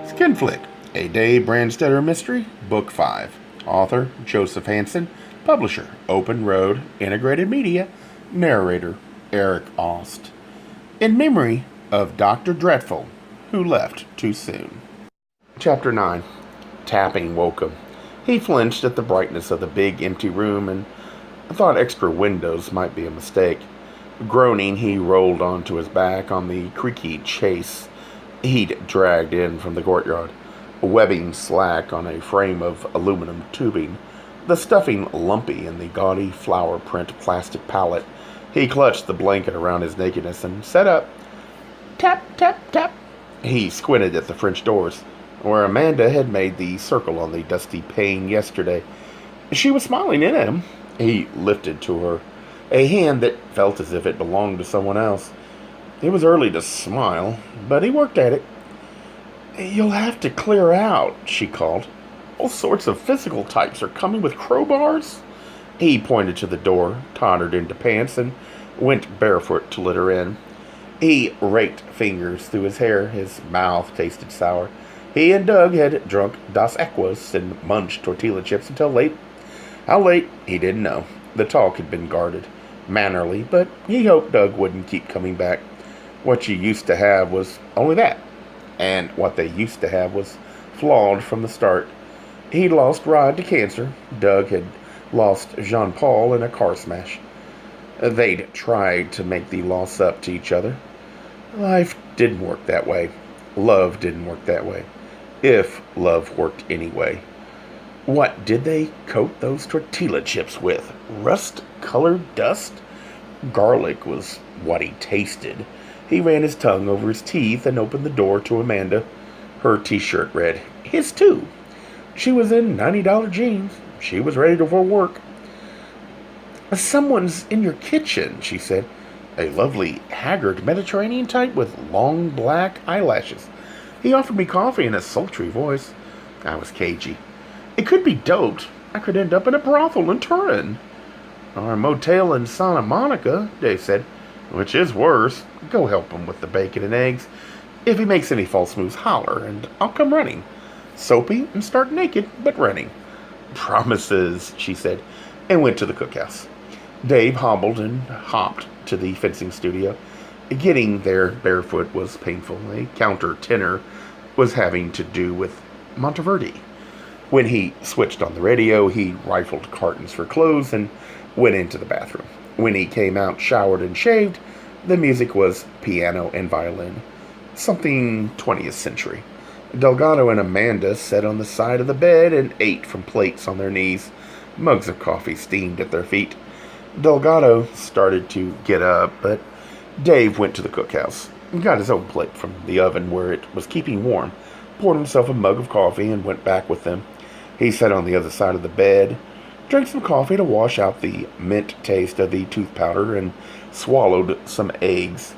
Skinflick, a Dave Brandstetter mystery, Book 5. Author, Joseph Hansen. Publisher, Open Road Integrated Media. Narrator, Eric Aust. In memory of Dr. Dreadful, who left too soon. Chapter 9. Tapping woke him. He flinched at the brightness of the big empty room and thought extra windows might be a mistake. Groaning, he rolled onto his back on the creaky chase he'd dragged in from the courtyard, webbing slack on a frame of aluminum tubing, the stuffing lumpy in the gaudy flower print plastic pallet. He clutched the blanket around his nakedness and set up. Tap, tap, tap. He squinted at the French doors, where Amanda had made the circle on the dusty pane yesterday. She was smiling in at him. He lifted to her a hand that felt as if it belonged to someone else. It was early to smile, but he worked at it. "You'll have to clear out," she called. "All sorts of physical types are coming with crowbars." He pointed to the door, tottered into pants, and went barefoot to let her in. He raked fingers through his hair. His mouth tasted sour. He and Doug had drunk Dos Equis and munched tortilla chips until late. How late, he didn't know. The talk had been guarded, mannerly, but he hoped Doug wouldn't keep coming back. What you used to have was only that, and what they used to have was flawed from the start. He'd lost Rod to cancer. Doug had lost Jean-Paul in a car smash. They'd tried to make the loss up to each other. Life didn't work that way. Love didn't work that way. If love worked anyway. What did they coat those tortilla chips with? Rust-colored dust? Garlic was what he tasted. He ran his tongue over his teeth and opened the door to Amanda. Her t-shirt read, "His too." She was in $90 jeans. She was ready for work. "Someone's in your kitchen," she said. A lovely, haggard Mediterranean type with long black eyelashes. He offered me coffee in a sultry voice. I was cagey. It could be doped. I could end up in a brothel in Turin. "Or a motel in Santa Monica," Dave said. "Which is worse. Go help him with the bacon and eggs. If he makes any false moves, holler, and I'll come running. Soapy and stark naked, but running." "Promises," she said, and went to the cookhouse. Dave hobbled and hopped to the fencing studio. Getting there barefoot was painful. A countertenor was having to do with Monteverdi. When he switched on the radio, he rifled cartons for clothes and went into the bathroom. When he came out, showered and shaved, the music was piano and violin. Something 20th century. Delgado and Amanda sat on the side of the bed and ate from plates on their knees. Mugs of coffee steamed at their feet. Delgado started to get up, but Dave went to the cookhouse, got his own plate from the oven where it was keeping warm, poured himself a mug of coffee, and went back with them. He sat on the other side of the bed, drank some coffee to wash out the mint taste of the tooth powder, and swallowed some eggs.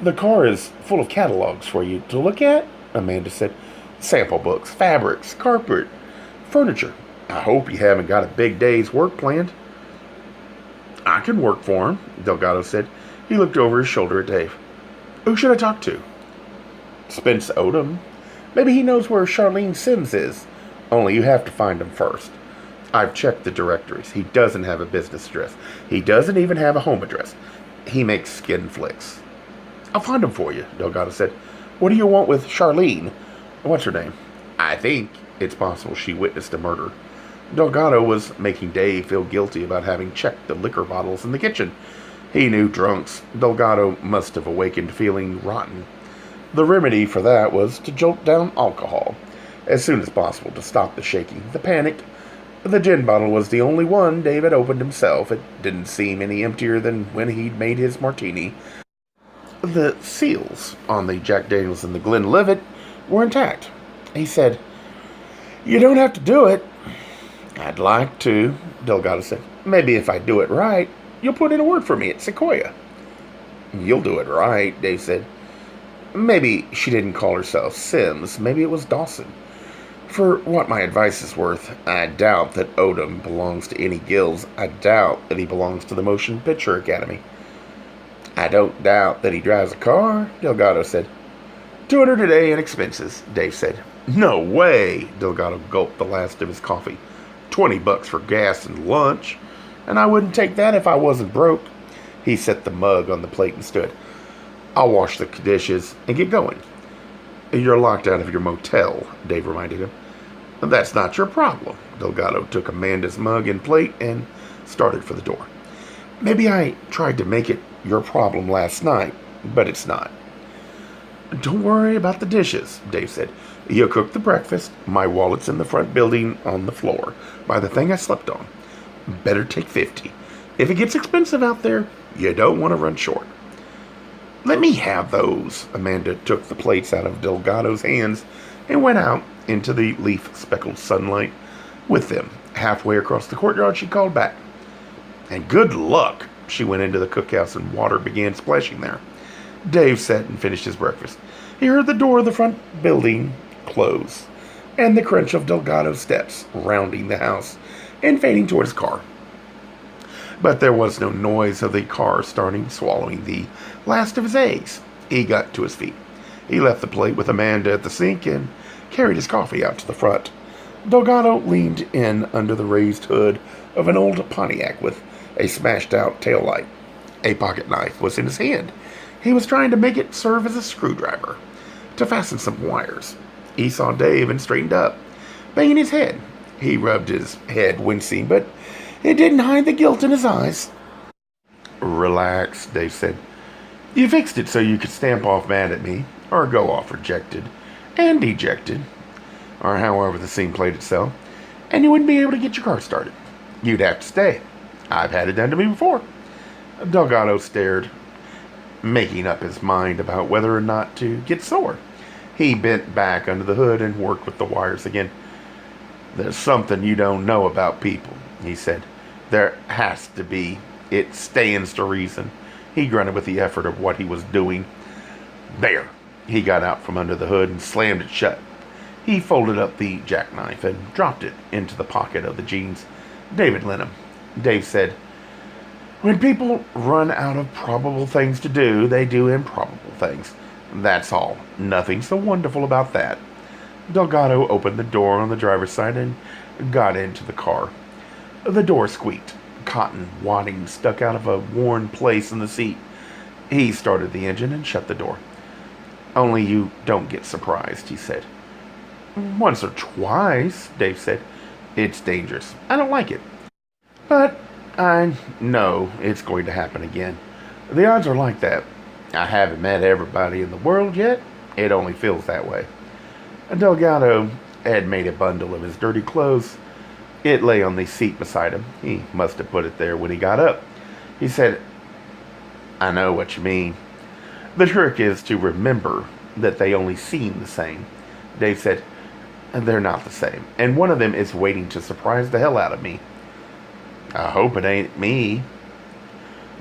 "The car is full of catalogs for you to look at," Amanda said. "Sample books, fabrics, carpet, furniture. I hope you haven't got a big day's work planned." "I can work for him," Delgado said. He looked over his shoulder at Dave. "Who should I talk to?" "Spence Odom. Maybe he knows where Charlene Sims is. Only you have to find him first. I've checked the directories. He doesn't have a business address. He doesn't even have a home address. He makes skin flicks." "I'll find him for you," Delgado said. "What do you want with Charlene? What's her name?" "I think it's possible she witnessed a murder." Delgado was making Dave feel guilty about having checked the liquor bottles in the kitchen. He knew drunks. Delgado must have awakened feeling rotten. The remedy for that was to jolt down alcohol as soon as possible to stop the shaking, the panic. The gin bottle was the only one Dave had opened himself. It didn't seem any emptier than when he'd made his martini. The seals on the Jack Daniels and the Glenlivet were intact. He said, "You don't have to do it." "I'd like to," Delgado said. "Maybe if I do it right, you'll put in a word for me at Sequoia." "You'll do it right," Dave said. Maybe she didn't call herself Sims. Maybe it was Dawson. For what my advice is worth, I doubt that Odom belongs to any guilds. I doubt that he belongs to the Motion Picture Academy. "I don't doubt that he drives a car," Delgado said. $200 a day in expenses, Dave said. No way, Delgado gulped the last of his coffee. $20 for gas and lunch, and I wouldn't take that if I wasn't broke. He set the mug on the plate and stood. I'll wash the dishes and get going. You're locked out of your motel, Dave reminded him. That's not your problem. Delgado took Amanda's mug and plate and started for the door. Maybe I tried to make it your problem last night, but it's not. Don't worry about the dishes, Dave said. You cooked the breakfast. My wallet's in the front building on the floor by the thing I slept on. Better take 50. If it gets expensive out there, you don't want to run short. Let me have those. Amanda took the plates out of Delgado's hands and went out into the leaf-speckled sunlight with them. Halfway across the courtyard, she called back. And good luck. She went into the cookhouse and water began splashing there. Dave sat and finished his breakfast. He heard the door of the front building close and the crunch of Delgado's steps rounding the house and fading toward his car. But there was no noise of the car starting, swallowing the last of his eggs. He got to his feet. He left the plate with Amanda at the sink and carried his coffee out to the front. Delgado leaned in under the raised hood of an old Pontiac with a smashed-out taillight. A pocket knife was in his hand. He was trying to make it serve as a screwdriver to fasten some wires. He saw Dave and straightened up, banging his head. He rubbed his head, wincing, but it didn't hide the guilt in his eyes. Relax, Dave said. You fixed it so you could stamp off mad at me, or go off rejected and dejected, or however the scene played itself, and you wouldn't be able to get your car started. You'd have to stay. I've had it done to me before. Delgado stared, making up his mind about whether or not to get sore. He bent back under the hood and worked with the wires again. There's something you don't know about people, he said. There has to be. It stands to reason. He grunted with the effort of what he was doing. There. He got out from under the hood and slammed it shut. He folded up the jackknife and dropped it into the pocket of the jeans David lent him. Dave said, when people run out of probable things to do, they do improbable things. That's all. Nothing so wonderful about that. Delgado opened the door on the driver's side and got into the car. The door squeaked. Cotton wadding stuck out of a worn place in the seat. He started the engine and shut the door. Only you don't get surprised, he said. Once or twice, Dave said. It's dangerous. I don't like it. But I know it's going to happen again. The odds are like that. I haven't met everybody in the world yet. It only feels that way. Delgado had made a bundle of his dirty clothes. It lay on the seat beside him. He must have put it there when he got up. He said, I know what you mean. The trick is to remember that they only seem the same. Dave said, they're not the same. And one of them is waiting to surprise the hell out of me. I hope it ain't me,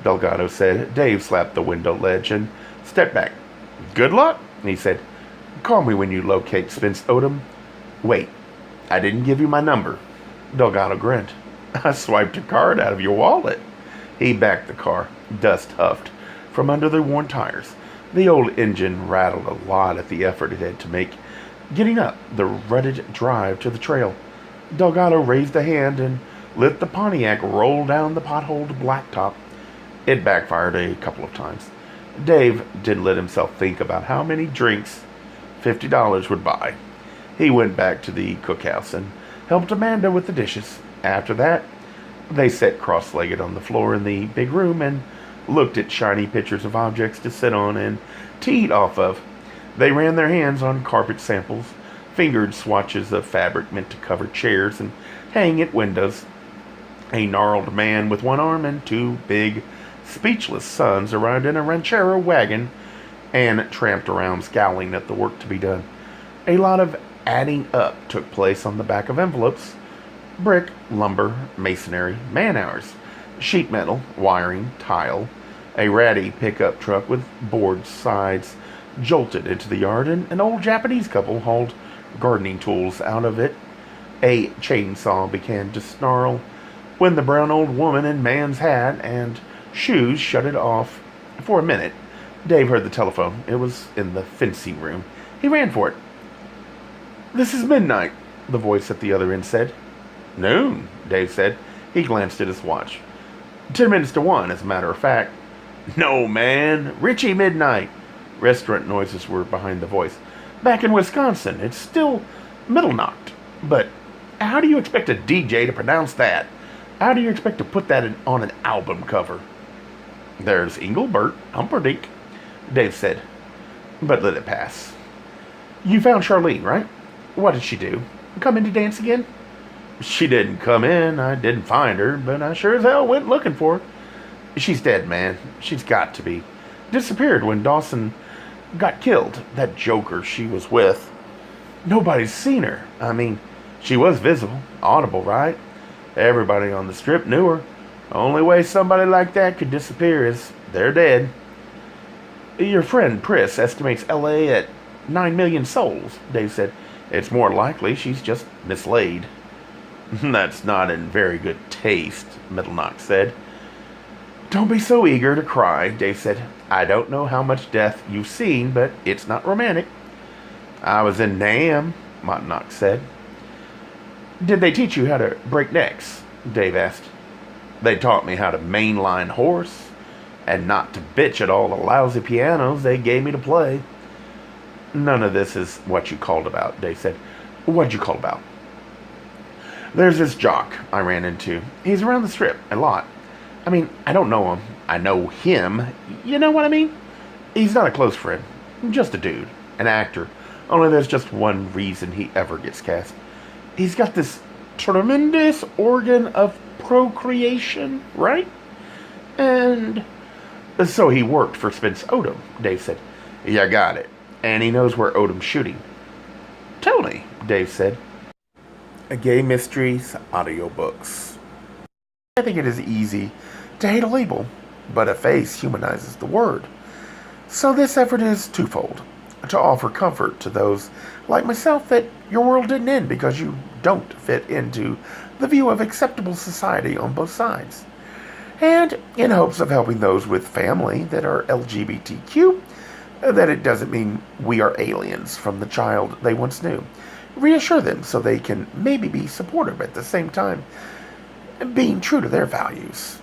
Delgado said. Dave slapped the window ledge and stepped back. Good luck, he said. Call me when you locate Spence Odom. Wait, I didn't give you my number. Delgado grinned. I swiped your card out of your wallet. He backed the car, dust huffed from under the worn tires. The old engine rattled a lot at the effort it had to make getting up the rutted drive to the trail. Delgado raised a hand and let the Pontiac roll down the potholed blacktop. It backfired a couple of times. Dave didn't let himself think about how many drinks $50 would buy. He went back to the cookhouse and helped Amanda with the dishes. After that, they sat cross-legged on the floor in the big room and looked at shiny pictures of objects to sit on and to eat off of. They ran their hands on carpet samples, fingered swatches of fabric meant to cover chairs and hang at windows. A gnarled man with one arm and two big, speechless sons arrived in a ranchero wagon and tramped around scowling at the work to be done. A lot of adding up took place on the back of envelopes. Brick, lumber, masonry, man-hours, sheet metal, wiring, tile. A ratty pickup truck with board sides jolted into the yard, and an old Japanese couple hauled gardening tools out of it. A chainsaw began to snarl when the brown old woman in man's hat and shoes shut it off for a minute. Dave heard the telephone. It was in the fencing room. He ran for it. "This is midnight," the voice at the other end said. "Noon," Dave said. He glanced at his watch. 10 minutes to 1, as a matter of fact. "No, man. Richie midnight." Restaurant noises were behind the voice. "Back in Wisconsin, it's still Mitternacht. But how do you expect a DJ to pronounce that? How do you expect to put that on an album cover?" "There's Engelbert Humperdinck," Dave said, but let it pass. "You found Charlene, right? What did she do? Come in to dance again?" "She didn't come in. I didn't find her, but I sure as hell went looking for her. She's dead, man. She's got to be. Disappeared when Dawson got killed. That joker she was with. Nobody's seen her. I mean, she was visible, audible, right? Everybody on the strip knew her. Only way somebody like that could disappear is they're dead." "Your friend Priss estimates L.A. at 9 million souls," Dave said. "It's more likely she's just mislaid." "That's not in very good taste," Mitternacht said. "Don't be so eager to cry," Dave said. "I don't know how much death you've seen, but it's not romantic." "I was in Nam," Mitternacht said. "Did they teach you how to break necks?" Dave asked. "They taught me how to mainline horse, and not to bitch at all the lousy pianos they gave me to play." "None of this is what you called about," Dave said. "What'd you call about?" "There's this jock I ran into. He's around the strip a lot. I mean, I don't know him. I know him. You know what I mean? He's not a close friend. Just a dude. An actor. Only there's just one reason he ever gets cast. He's got this tremendous organ of procreation, right? And so he worked for Spence Odom," Dave said. "You got it. And he knows where Odom's shooting." "Tell me," Dave said. Gay Mysteries audiobooks. I think it is easy to hate a label, but a face humanizes the word. So this effort is twofold. To offer comfort to those like myself that your world didn't end because you don't fit into the view of acceptable society on both sides. And in hopes of helping those with family that are LGBTQ, that it doesn't mean we are aliens from the child they once knew. Reassure them so they can maybe be supportive at the same time, being true to their values.